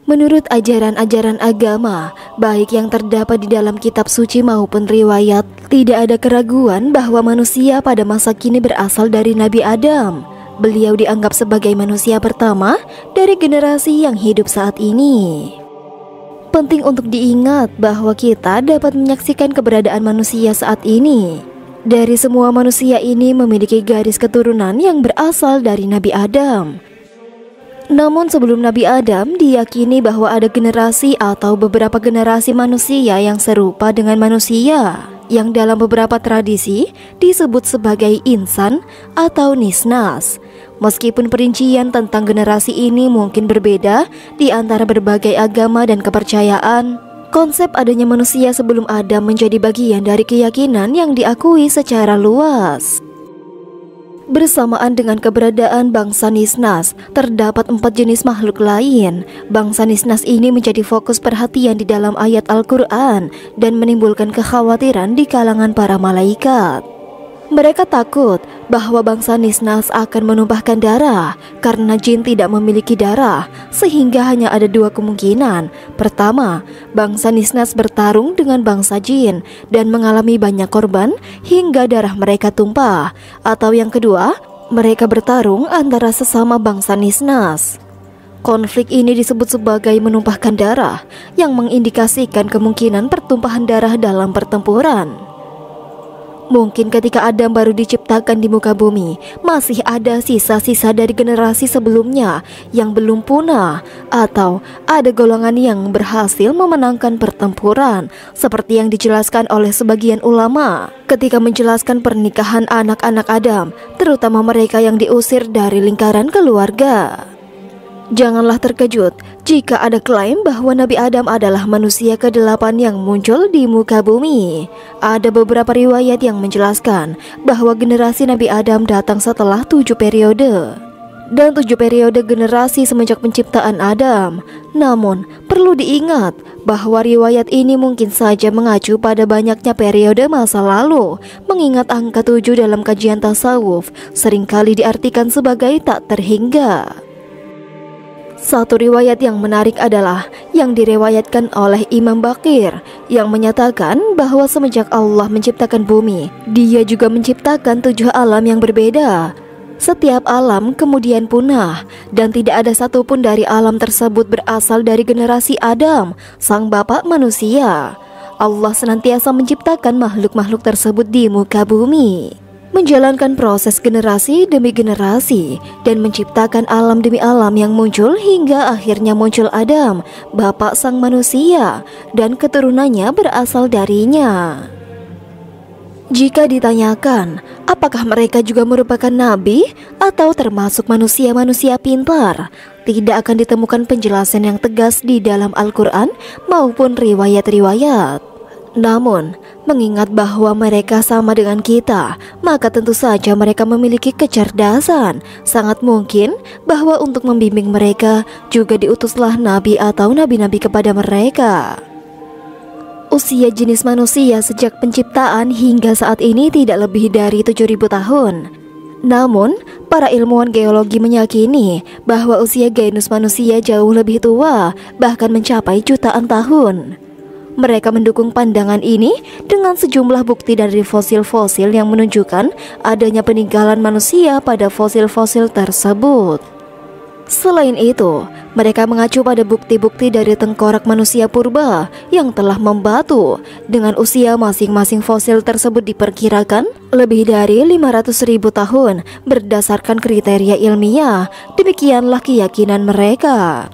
Menurut ajaran-ajaran agama, baik yang terdapat di dalam kitab suci maupun riwayat, tidak ada keraguan bahwa manusia pada masa kini berasal dari Nabi Adam. Beliau dianggap sebagai manusia pertama dari generasi yang hidup saat ini. Penting untuk diingat bahwa kita dapat menyaksikan keberadaan manusia saat ini. Dari semua manusia ini memiliki garis keturunan yang berasal dari Nabi Adam. Namun sebelum Nabi Adam, diyakini bahwa ada generasi atau beberapa generasi manusia yang serupa dengan manusia, yang dalam beberapa tradisi disebut sebagai insan atau nisnas. Meskipun perincian tentang generasi ini mungkin berbeda di antara berbagai agama dan kepercayaan, konsep adanya manusia sebelum Adam menjadi bagian dari keyakinan yang diakui secara luas. Bersamaan dengan keberadaan bangsa Nisnas, terdapat 4 jenis makhluk lain. Bangsa Nisnas ini menjadi fokus perhatian di dalam ayat Al-Quran dan menimbulkan kekhawatiran di kalangan para malaikat. Mereka takut bahwa bangsa Nisnas akan menumpahkan darah karena jin tidak memiliki darah, sehingga hanya ada 2 kemungkinan. Pertama, bangsa Nisnas bertarung dengan bangsa jin dan mengalami banyak korban hingga darah mereka tumpah. Atau yang kedua, mereka bertarung antara sesama bangsa Nisnas. Konflik ini disebut sebagai menumpahkan darah, yang mengindikasikan kemungkinan pertumpahan darah dalam pertempuran. Mungkin ketika Adam baru diciptakan di muka bumi, masih ada sisa-sisa dari generasi sebelumnya yang belum punah, atau ada golongan yang berhasil memenangkan pertempuran, seperti yang dijelaskan oleh sebagian ulama ketika menjelaskan pernikahan anak-anak Adam, terutama mereka yang diusir dari lingkaran keluarga. Janganlah terkejut jika ada klaim bahwa Nabi Adam adalah manusia ke-8 yang muncul di muka bumi. Ada beberapa riwayat yang menjelaskan bahwa generasi Nabi Adam datang setelah 7 periode dan 7 periode generasi semenjak penciptaan Adam. Namun, perlu diingat bahwa riwayat ini mungkin saja mengacu pada banyaknya periode masa lalu, mengingat angka 7 dalam kajian tasawuf seringkali diartikan sebagai tak terhingga. Satu riwayat yang menarik adalah yang direwayatkan oleh Imam Baqir yang menyatakan bahwa semenjak Allah menciptakan bumi, Dia juga menciptakan 7 alam yang berbeda. Setiap alam kemudian punah dan tidak ada satupun dari alam tersebut berasal dari generasi Adam, sang bapak manusia. Allah senantiasa menciptakan makhluk-makhluk tersebut di muka bumi, menjalankan proses generasi demi generasi dan menciptakan alam demi alam yang muncul hingga akhirnya muncul Adam, bapak sang manusia, dan keturunannya berasal darinya. Jika ditanyakan, apakah mereka juga merupakan nabi atau termasuk manusia-manusia pintar, tidak akan ditemukan penjelasan yang tegas di dalam Al-Quran maupun riwayat-riwayat. Namun, mengingat bahwa mereka sama dengan kita, maka tentu saja mereka memiliki kecerdasan. Sangat mungkin bahwa untuk membimbing mereka juga diutuslah nabi atau nabi-nabi kepada mereka. Usia jenis manusia sejak penciptaan hingga saat ini tidak lebih dari 7.000 tahun. Namun, para ilmuwan geologi meyakini bahwa usia genus manusia jauh lebih tua, bahkan mencapai jutaan tahun. Mereka mendukung pandangan ini dengan sejumlah bukti dari fosil-fosil yang menunjukkan adanya peninggalan manusia pada fosil-fosil tersebut. Selain itu, mereka mengacu pada bukti-bukti dari tengkorak manusia purba yang telah membatu. Dengan usia masing-masing fosil tersebut diperkirakan lebih dari 500.000 tahun berdasarkan kriteria ilmiah. Demikianlah keyakinan mereka.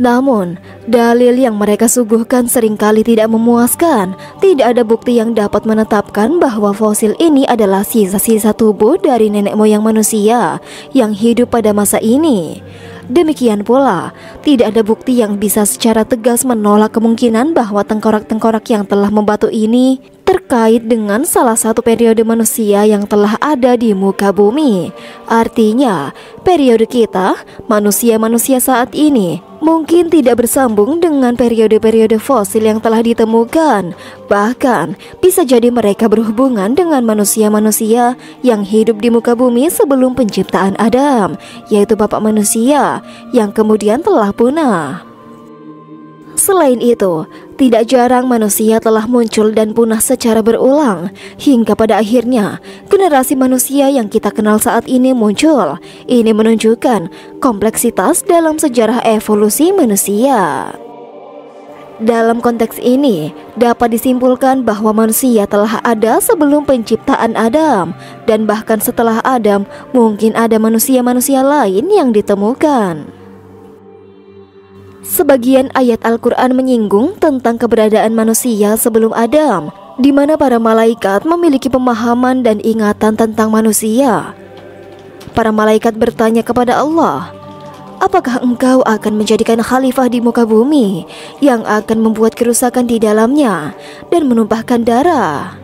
Namun, dalil yang mereka suguhkan seringkali tidak memuaskan. Tidak ada bukti yang dapat menetapkan bahwa fosil ini adalah sisa-sisa tubuh dari nenek moyang manusia yang hidup pada masa ini. Demikian pula, tidak ada bukti yang bisa secara tegas menolak kemungkinan bahwa tengkorak-tengkorak yang telah membatu ini terkait dengan salah satu periode manusia yang telah ada di muka bumi. Artinya, periode kita, manusia-manusia saat ini, mungkin tidak bersambung dengan periode-periode fosil yang telah ditemukan. Bahkan, bisa jadi mereka berhubungan dengan manusia-manusia yang hidup di muka bumi sebelum penciptaan Adam, yaitu bapak manusia, yang kemudian telah punah. Selain itu, tidak jarang manusia telah muncul dan punah secara berulang, hingga pada akhirnya generasi manusia yang kita kenal saat ini muncul. Ini menunjukkan kompleksitas dalam sejarah evolusi manusia. Dalam konteks ini, dapat disimpulkan bahwa manusia telah ada sebelum penciptaan Adam, dan bahkan setelah Adam, mungkin ada manusia-manusia lain yang ditemukan. Sebagian ayat Al-Quran menyinggung tentang keberadaan manusia sebelum Adam, di mana para malaikat memiliki pemahaman dan ingatan tentang manusia. Para malaikat bertanya kepada Allah, "Apakah engkau akan menjadikan khalifah di muka bumi yang akan membuat kerusakan di dalamnya dan menumpahkan darah?"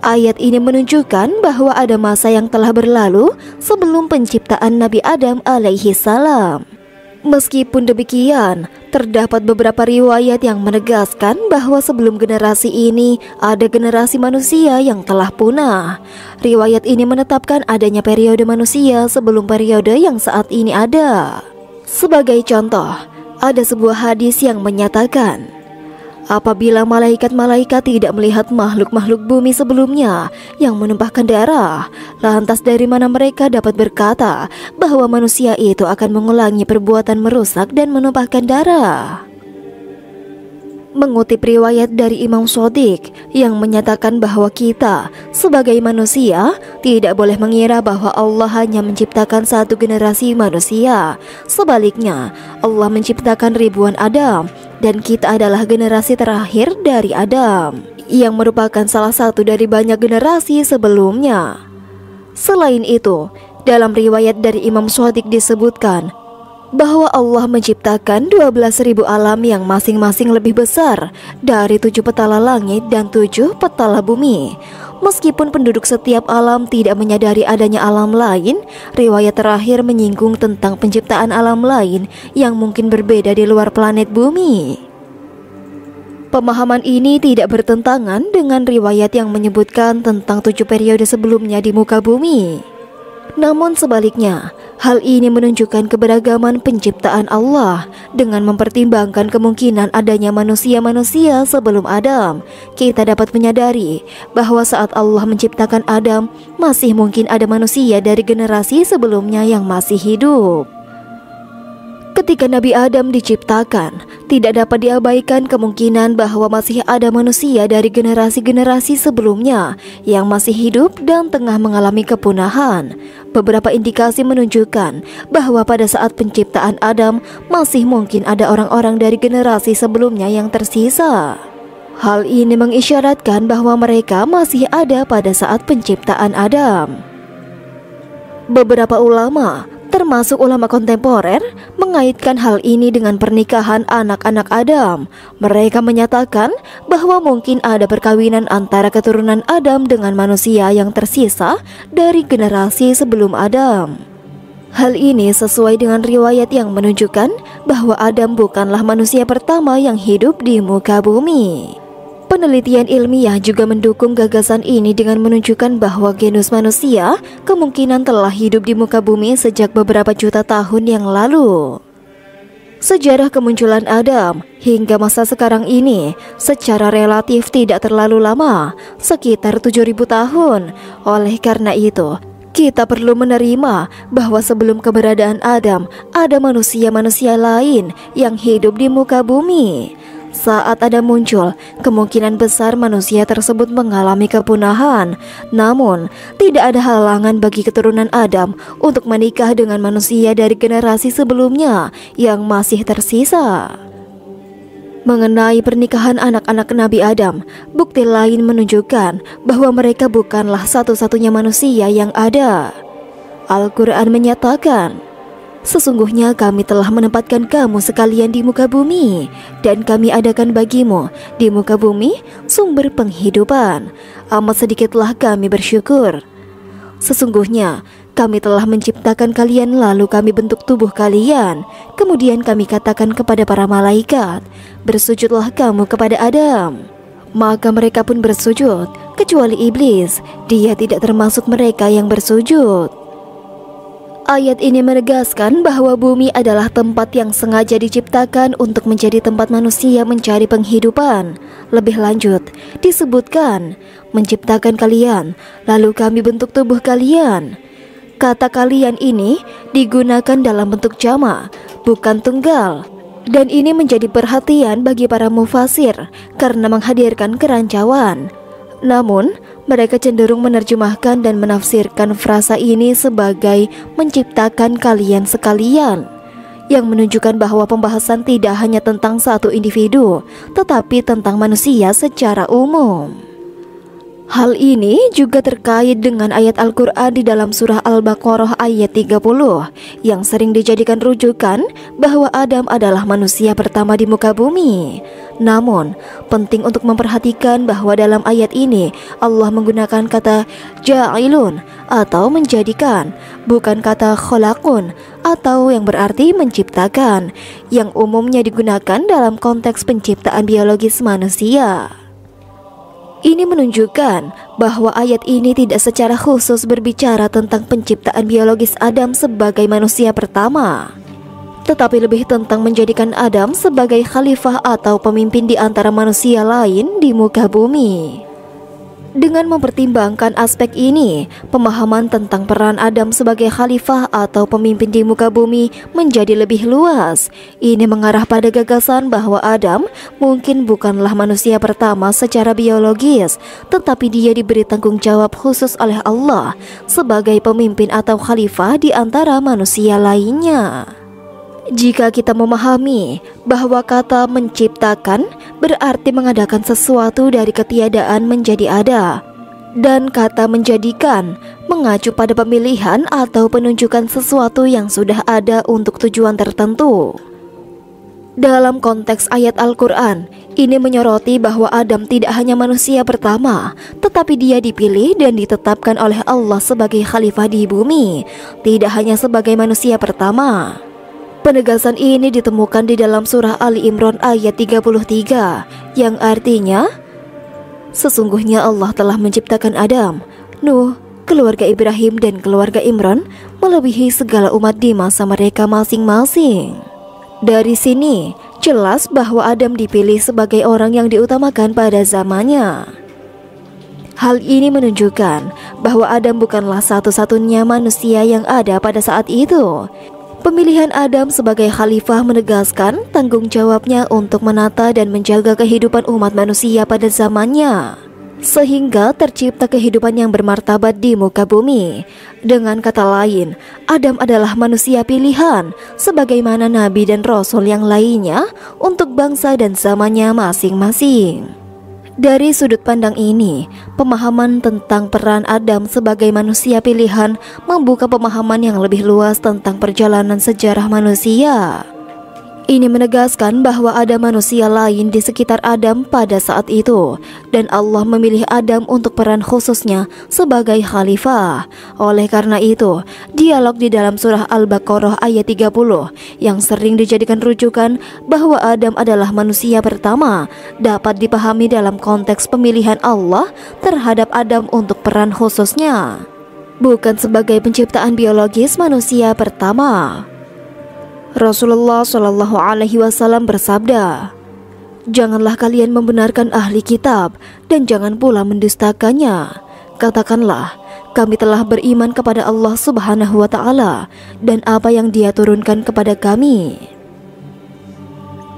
Ayat ini menunjukkan bahwa ada masa yang telah berlalu sebelum penciptaan Nabi Adam alaihi salam. Meskipun demikian, terdapat beberapa riwayat yang menegaskan bahwa sebelum generasi ini ada generasi manusia yang telah punah. Riwayat ini menetapkan adanya periode manusia sebelum periode yang saat ini ada. Sebagai contoh, ada sebuah hadis yang menyatakan, apabila malaikat-malaikat tidak melihat makhluk-makhluk bumi sebelumnya yang menumpahkan darah, lantas dari mana mereka dapat berkata bahwa manusia itu akan mengulangi perbuatan merusak dan menumpahkan darah? Mengutip riwayat dari Imam Shadiq yang menyatakan bahwa kita sebagai manusia tidak boleh mengira bahwa Allah hanya menciptakan satu generasi manusia. Sebaliknya, Allah menciptakan ribuan Adam, dan kita adalah generasi terakhir dari Adam, yang merupakan salah satu dari banyak generasi sebelumnya. Selain itu, dalam riwayat dari Imam Shadiq disebutkan bahwa Allah menciptakan 12.000 alam yang masing-masing lebih besar dari 7 petala langit dan 7 petala bumi. Meskipun penduduk setiap alam tidak menyadari adanya alam lain, riwayat terakhir menyinggung tentang penciptaan alam lain yang mungkin berbeda di luar planet bumi. Pemahaman ini tidak bertentangan dengan riwayat yang menyebutkan tentang 7 periode sebelumnya di muka bumi. Namun sebaliknya, hal ini menunjukkan keberagaman penciptaan Allah. Dengan mempertimbangkan kemungkinan adanya manusia-manusia sebelum Adam, kita dapat menyadari bahwa saat Allah menciptakan Adam, masih mungkin ada manusia dari generasi sebelumnya yang masih hidup. Ketika Nabi Adam diciptakan, tidak dapat diabaikan kemungkinan bahwa masih ada manusia dari generasi-generasi sebelumnya yang masih hidup dan tengah mengalami kepunahan. Beberapa indikasi menunjukkan bahwa pada saat penciptaan Adam, masih mungkin ada orang-orang dari generasi sebelumnya yang tersisa. Hal ini mengisyaratkan bahwa mereka masih ada pada saat penciptaan Adam. Beberapa ulama, termasuk ulama kontemporer, mengaitkan hal ini dengan pernikahan anak-anak Adam. Mereka menyatakan bahwa mungkin ada perkawinan antara keturunan Adam dengan manusia yang tersisa dari generasi sebelum Adam. Hal ini sesuai dengan riwayat yang menunjukkan bahwa Adam bukanlah manusia pertama yang hidup di muka bumi. Penelitian ilmiah juga mendukung gagasan ini dengan menunjukkan bahwa genus manusia kemungkinan telah hidup di muka bumi sejak beberapa juta tahun yang lalu. Sejarah kemunculan Adam hingga masa sekarang ini secara relatif tidak terlalu lama, sekitar 7.000 tahun. Oleh karena itu, kita perlu menerima bahwa sebelum keberadaan Adam, ada manusia-manusia lain yang hidup di muka bumi. Saat Adam muncul, kemungkinan besar manusia tersebut mengalami kepunahan. Namun, tidak ada halangan bagi keturunan Adam untuk menikah dengan manusia dari generasi sebelumnya yang masih tersisa. Mengenai pernikahan anak-anak Nabi Adam, bukti lain menunjukkan bahwa mereka bukanlah satu-satunya manusia yang ada. Al-Quran menyatakan, Sesungguhnya kami telah menempatkan kamu sekalian di muka bumi, dan kami adakan bagimu di muka bumi sumber penghidupan. Amat sedikitlah kami bersyukur. Sesungguhnya kami telah menciptakan kalian, lalu kami bentuk tubuh kalian. Kemudian kami katakan kepada para malaikat, bersujudlah kamu kepada Adam. Maka mereka pun bersujud, kecuali iblis. Dia tidak termasuk mereka yang bersujud. Ayat ini menegaskan bahwa bumi adalah tempat yang sengaja diciptakan untuk menjadi tempat manusia mencari penghidupan. Lebih lanjut, disebutkan, menciptakan kalian, lalu kami bentuk tubuh kalian. Kata kalian ini digunakan dalam bentuk jamak, bukan tunggal. Dan ini menjadi perhatian bagi para mufasir karena menghadirkan kerancauan. Namun, mereka cenderung menerjemahkan dan menafsirkan frasa ini sebagai menciptakan kalian sekalian, yang menunjukkan bahwa pembahasan tidak hanya tentang satu individu, tetapi tentang manusia secara umum. Hal ini juga terkait dengan ayat Al-Quran di dalam surah Al-Baqarah ayat 30 yang sering dijadikan rujukan bahwa Adam adalah manusia pertama di muka bumi. Namun, penting untuk memperhatikan bahwa dalam ayat ini Allah menggunakan kata ja'ilun atau menjadikan, bukan kata khalaqun atau yang berarti menciptakan, yang umumnya digunakan dalam konteks penciptaan biologis manusia. Ini menunjukkan bahwa ayat ini tidak secara khusus berbicara tentang penciptaan biologis Adam sebagai manusia pertama, tetapi lebih tentang menjadikan Adam sebagai khalifah atau pemimpin di antara manusia lain di muka bumi. Dengan mempertimbangkan aspek ini, pemahaman tentang peran Adam sebagai khalifah atau pemimpin di muka bumi menjadi lebih luas. Ini mengarah pada gagasan bahwa Adam mungkin bukanlah manusia pertama secara biologis, tetapi dia diberi tanggung jawab khusus oleh Allah sebagai pemimpin atau khalifah di antara manusia lainnya. Jika kita memahami bahwa kata menciptakan berarti mengadakan sesuatu dari ketiadaan menjadi ada, dan kata menjadikan mengacu pada pemilihan atau penunjukan sesuatu yang sudah ada untuk tujuan tertentu. Dalam konteks ayat Al-Quran, ini menyoroti bahwa Adam tidak hanya manusia pertama, tetapi dia dipilih dan ditetapkan oleh Allah sebagai khalifah di bumi, tidak hanya sebagai manusia pertama. Penegasan ini ditemukan di dalam surah Ali Imran ayat 33 yang artinya, sesungguhnya Allah telah menciptakan Adam, Nuh, keluarga Ibrahim dan keluarga Imran melebihi segala umat di masa mereka masing-masing. Dari sini jelas bahwa Adam dipilih sebagai orang yang diutamakan pada zamannya. Hal ini menunjukkan bahwa Adam bukanlah satu-satunya manusia yang ada pada saat itu. Pemilihan Adam sebagai khalifah menegaskan tanggung jawabnya untuk menata dan menjaga kehidupan umat manusia pada zamannya, sehingga tercipta kehidupan yang bermartabat di muka bumi. Dengan kata lain, Adam adalah manusia pilihan sebagaimana nabi dan rasul yang lainnya untuk bangsa dan zamannya masing-masing. Dari sudut pandang ini, pemahaman tentang peran Adam sebagai manusia pilihan membuka pemahaman yang lebih luas tentang perjalanan sejarah manusia. Ini menegaskan bahwa ada manusia lain di sekitar Adam pada saat itu, dan Allah memilih Adam untuk peran khususnya sebagai khalifah. Oleh karena itu, dialog di dalam surah Al-Baqarah ayat 30 yang sering dijadikan rujukan bahwa Adam adalah manusia pertama dapat dipahami dalam konteks pemilihan Allah terhadap Adam untuk peran khususnya, bukan sebagai penciptaan biologis manusia pertama. Rasulullah Shallallahu Alaihi Wasallam bersabda, "Janganlah kalian membenarkan ahli kitab dan jangan pula mendustakannya. Katakanlah, kami telah beriman kepada Allah Subhanahu Wa Taala dan apa yang Dia turunkan kepada kami."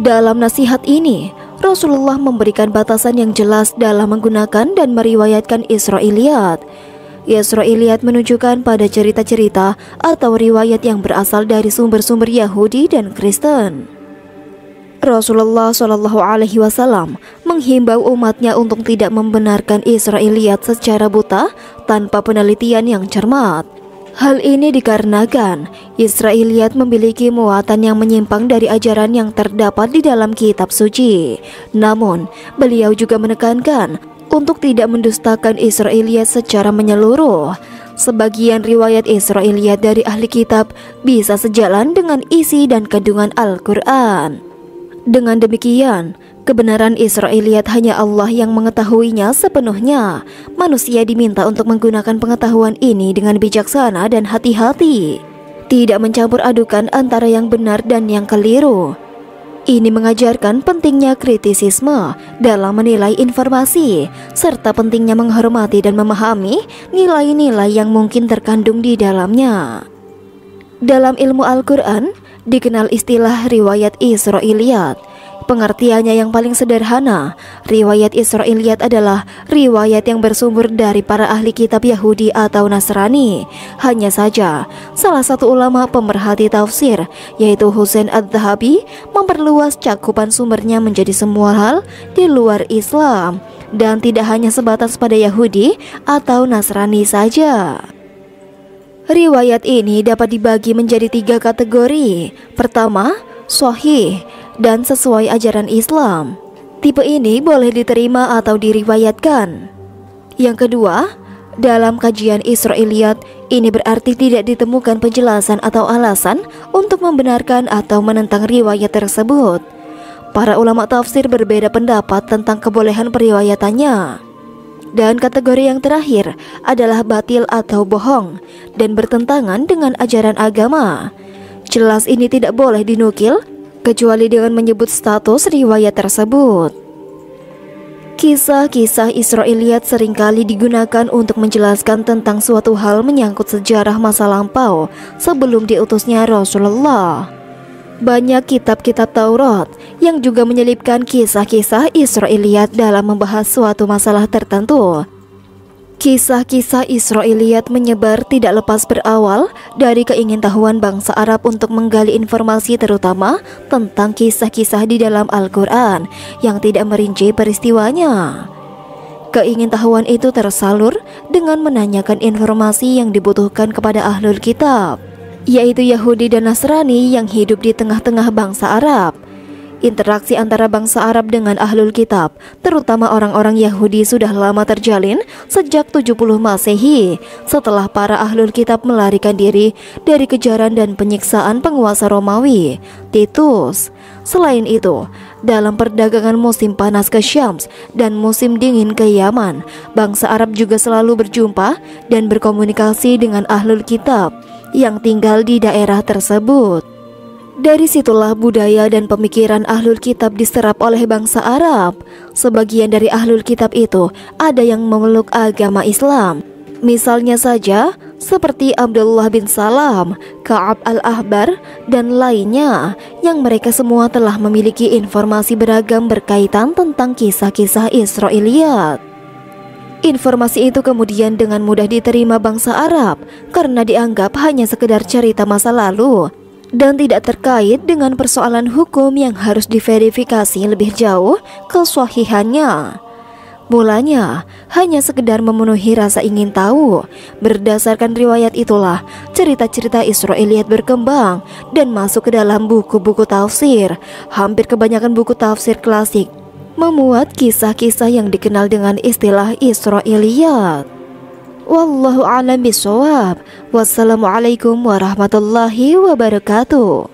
Dalam nasihat ini, Rasulullah memberikan batasan yang jelas dalam menggunakan dan meriwayatkan Israiliyat. Israiliyat menunjukkan pada cerita-cerita atau riwayat yang berasal dari sumber-sumber Yahudi dan Kristen. Rasulullah Shallallahu Alaihi Wasallam menghimbau umatnya untuk tidak membenarkan Israiliyat secara buta tanpa penelitian yang cermat. Hal ini dikarenakan Israiliyat memiliki muatan yang menyimpang dari ajaran yang terdapat di dalam kitab suci. Namun, beliau juga menekankan untuk tidak mendustakan Israiliyat secara menyeluruh. Sebagian riwayat Israiliyat dari ahli kitab bisa sejalan dengan isi dan kandungan Al-Quran. Dengan demikian, kebenaran Israiliyat hanya Allah yang mengetahuinya sepenuhnya. Manusia diminta untuk menggunakan pengetahuan ini dengan bijaksana dan hati-hati, tidak mencampur adukan antara yang benar dan yang keliru. Ini mengajarkan pentingnya kritisisme dalam menilai informasi, serta pentingnya menghormati dan memahami nilai-nilai yang mungkin terkandung di dalamnya. Dalam ilmu Al-Quran, dikenal istilah riwayat Israiliyat. Pengertiannya yang paling sederhana, riwayat Israiliyat adalah riwayat yang bersumber dari para ahli kitab Yahudi atau Nasrani. Hanya saja, salah satu ulama pemerhati tafsir, yaitu Husain Adz-Dzahabi, memperluas cakupan sumbernya menjadi semua hal di luar Islam, dan tidak hanya sebatas pada Yahudi atau Nasrani saja. Riwayat ini dapat dibagi menjadi 3 kategori. Pertama, sahih dan sesuai ajaran Islam. Tipe ini boleh diterima atau diriwayatkan. Yang kedua, dalam kajian Israiliyat, ini berarti tidak ditemukan penjelasan atau alasan untuk membenarkan atau menentang riwayat tersebut. Para ulama tafsir berbeda pendapat tentang kebolehan periwayatannya. Dan kategori yang terakhir adalah batil atau bohong dan bertentangan dengan ajaran agama. Jelas ini tidak boleh dinukil kecuali dengan menyebut status riwayat tersebut. Kisah-kisah Israiliyat seringkali digunakan untuk menjelaskan tentang suatu hal menyangkut sejarah masa lampau sebelum diutusnya Rasulullah. Banyak kitab-kitab Taurat yang juga menyelipkan kisah-kisah Israiliyat dalam membahas suatu masalah tertentu. Kisah-kisah Israiliyat menyebar tidak lepas berawal dari keingintahuan bangsa Arab untuk menggali informasi terutama tentang kisah-kisah di dalam Al-Quran yang tidak merinci peristiwanya. Keingintahuan itu tersalur dengan menanyakan informasi yang dibutuhkan kepada ahlul kitab, yaitu Yahudi dan Nasrani yang hidup di tengah-tengah bangsa Arab. Interaksi antara bangsa Arab dengan ahlul kitab, terutama orang-orang Yahudi, sudah lama terjalin sejak 70 Masehi setelah para ahlul kitab melarikan diri dari kejaran dan penyiksaan penguasa Romawi, Titus. Selain itu, dalam perdagangan musim panas ke Syams dan musim dingin ke Yaman, bangsa Arab juga selalu berjumpa dan berkomunikasi dengan ahlul kitab yang tinggal di daerah tersebut. Dari situlah budaya dan pemikiran ahlul kitab diserap oleh bangsa Arab. Sebagian dari ahlul kitab itu ada yang memeluk agama Islam. Misalnya saja seperti Abdullah bin Salam, Ka'ab al-Ahbar, dan lainnya, yang mereka semua telah memiliki informasi beragam berkaitan tentang kisah-kisah Israiliyat. Informasi itu kemudian dengan mudah diterima bangsa Arab karena dianggap hanya sekedar cerita masa lalu dan tidak terkait dengan persoalan hukum yang harus diverifikasi lebih jauh kesahihannya. Mulanya hanya sekedar memenuhi rasa ingin tahu. Berdasarkan riwayat itulah cerita-cerita Israiliyat berkembang dan masuk ke dalam buku-buku tafsir. Hampir kebanyakan buku tafsir klasik memuat kisah-kisah yang dikenal dengan istilah Israiliyat. Wallahu a'lam bishawab. Wassalamualaikum warahmatullahi wabarakatuh.